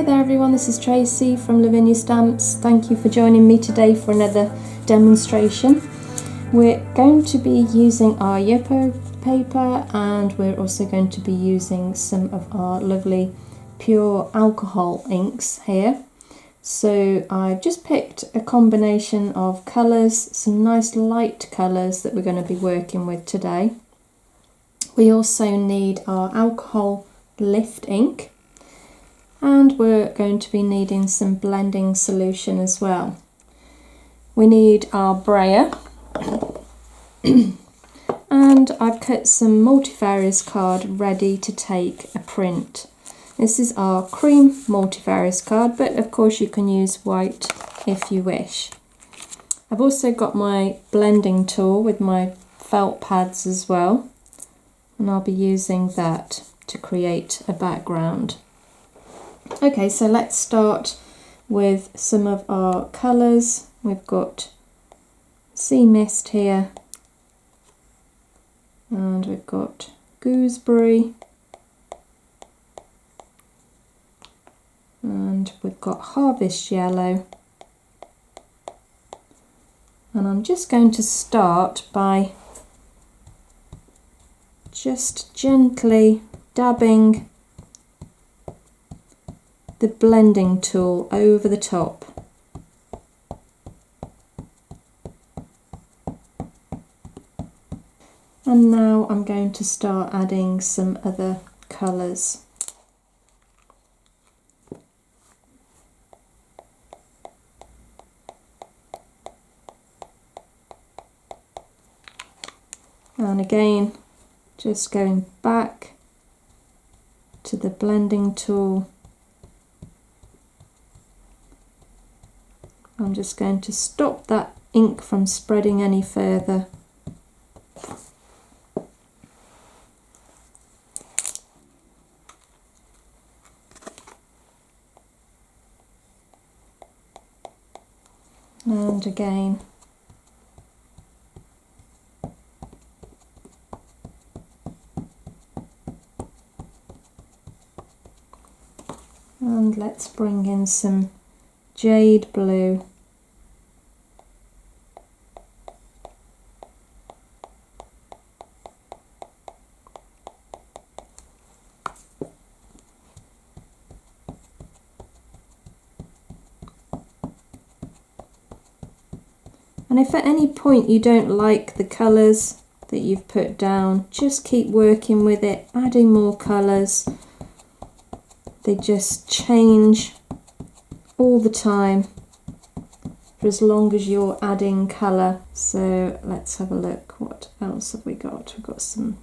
Hi there everyone, this is Tracy from Lavinia Stamps. Thank you for joining me today for another demonstration. We're going to be using our Yupo paper, and we're also going to be using some of our lovely pure alcohol inks here. So I've just picked a combination of colours, some nice light colours that we're going to be working with today. We also need our alcohol lift ink, and we're going to be needing some blending solution as well. We need our brayer and I've cut some Multifarious card ready to take a print. This is our cream Multifarious card, but of course you can use white if you wish. I've also got my blending tool with my felt pads as well, and I'll be using that to create a background. Okay, so let's start with some of our colours. We've got sea mist here, and we've got gooseberry, and we've got harvest yellow. And I'm just going to start by just gently dabbing the blending tool over the top. And now I'm going to start adding some other colours. And again, just going back to the blending tool. I'm just going to stop that ink from spreading any further. And again. And let's bring in some jade blue. And if at any point you don't like the colours that you've put down, just keep working with it, adding more colours. They just change all the time for as long as you're adding colour. So let's have a look. What else have we got? We've got some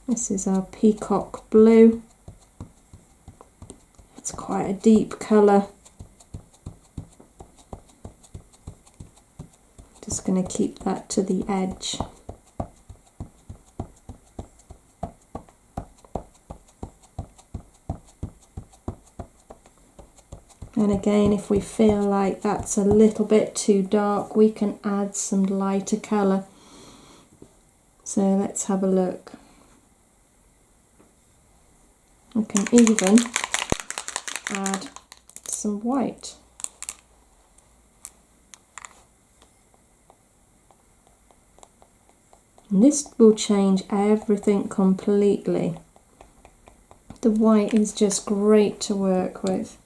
this is our peacock blue. It's quite a deep colour. Just going to keep that to the edge. And again, if we feel like that's a little bit too dark, we can add some lighter colour. So let's have a look. We can even add some white. And this will change everything completely. The white is just great to work with.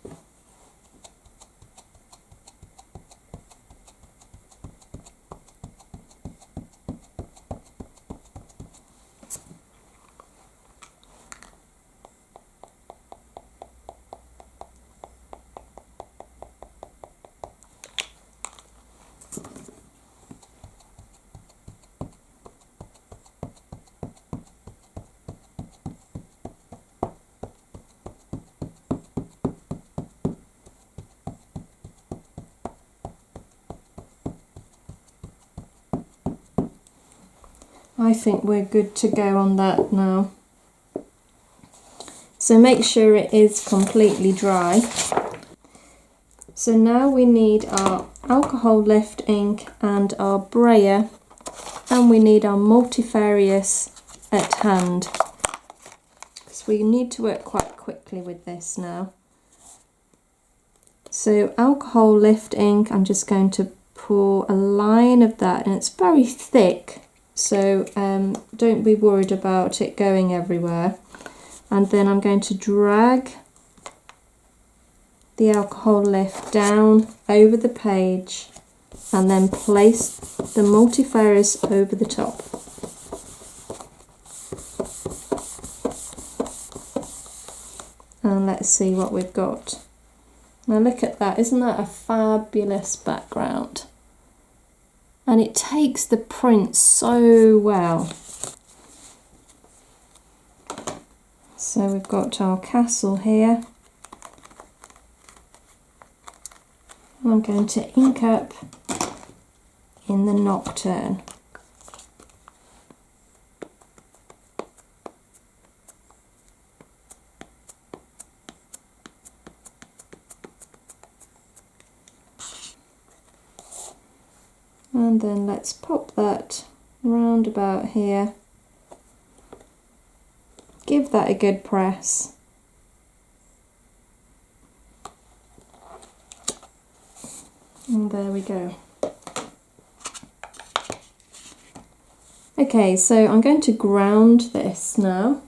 I think we're good to go on that now. So make sure it is completely dry. So now we need our alcohol lift ink and our brayer and we need our Multifarious at hand, because we need to work quite quickly with this now. So alcohol lift ink, I'm just going to pour a line of that, and it's very thick, so don't be worried about it going everywhere. And then I'm going to drag the alcohol lift down over the page and then place the Multifarious over the top. And let's see what we've got. Now look at that, isn't that a fabulous background? And it takes the print so well. So we've got our castle here. I'm going to ink up in the Nocturne. And then let's pop that round about here. Give that a good press. And there we go. Okay, so I'm going to ground this now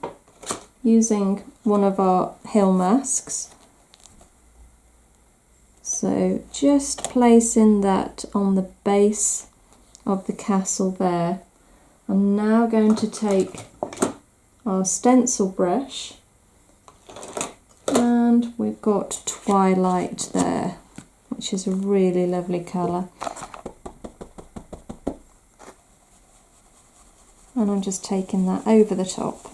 using one of our hill masks. So just placing that on the base of the castle there. I'm now going to take our stencil brush, and we've got Twilight there, which is a really lovely colour. And I'm just taking that over the top.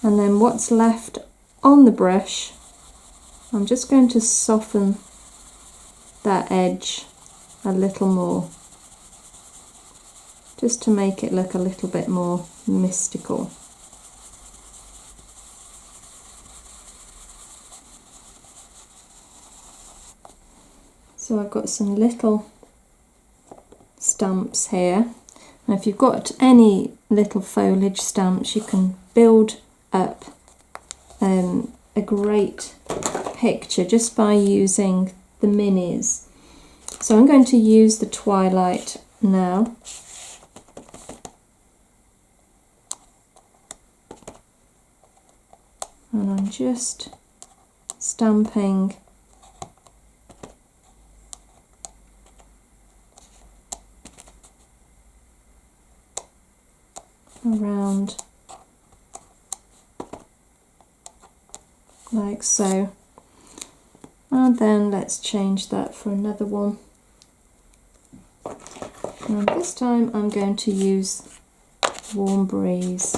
And then what's left on the brush, I'm just going to soften that edge a little more, just to make it look a little bit more mystical. So I've got some little stamps here. Now if you've got any little foliage stamps, you can build up a great picture just by using the minis. So I'm going to use the Twilight now. And I'm just stamping around like so, and then let's change that for another one, and this time I'm going to use Warm Breeze.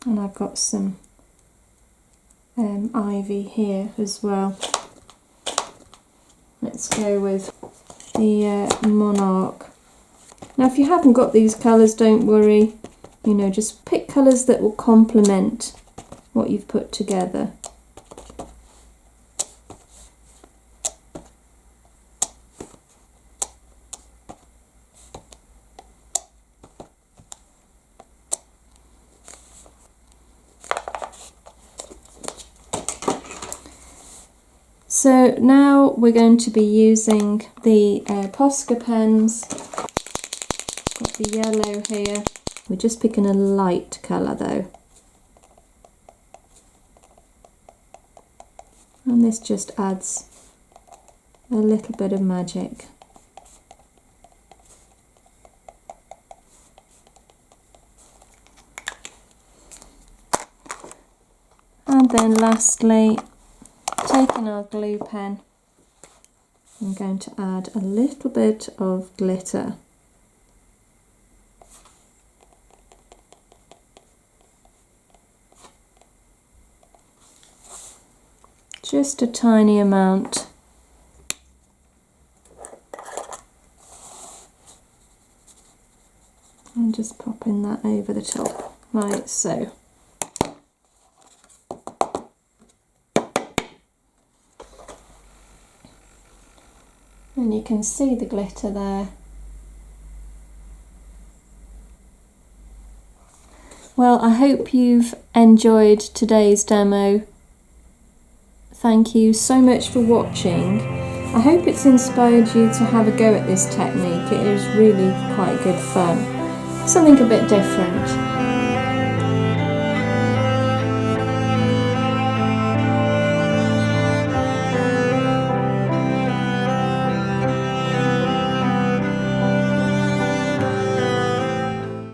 And I've got some ivy here as well. Let's go with the Monarch. Now if you haven't got these colours, don't worry, you know, just pick colours that will complement what you've put together. So now we're going to be using the Posca pens. Got the yellow here. We're just picking a light colour though. And this just adds a little bit of magic. And then lastly, taking our glue pen, I'm going to add a little bit of glitter. just a tiny amount. And just popping that over the top, like so. And you can see the glitter there. Well, I hope you've enjoyed today's demo. Thank you so much for watching. I hope it's inspired you to have a go at this technique. It is really quite good fun. Something a bit different.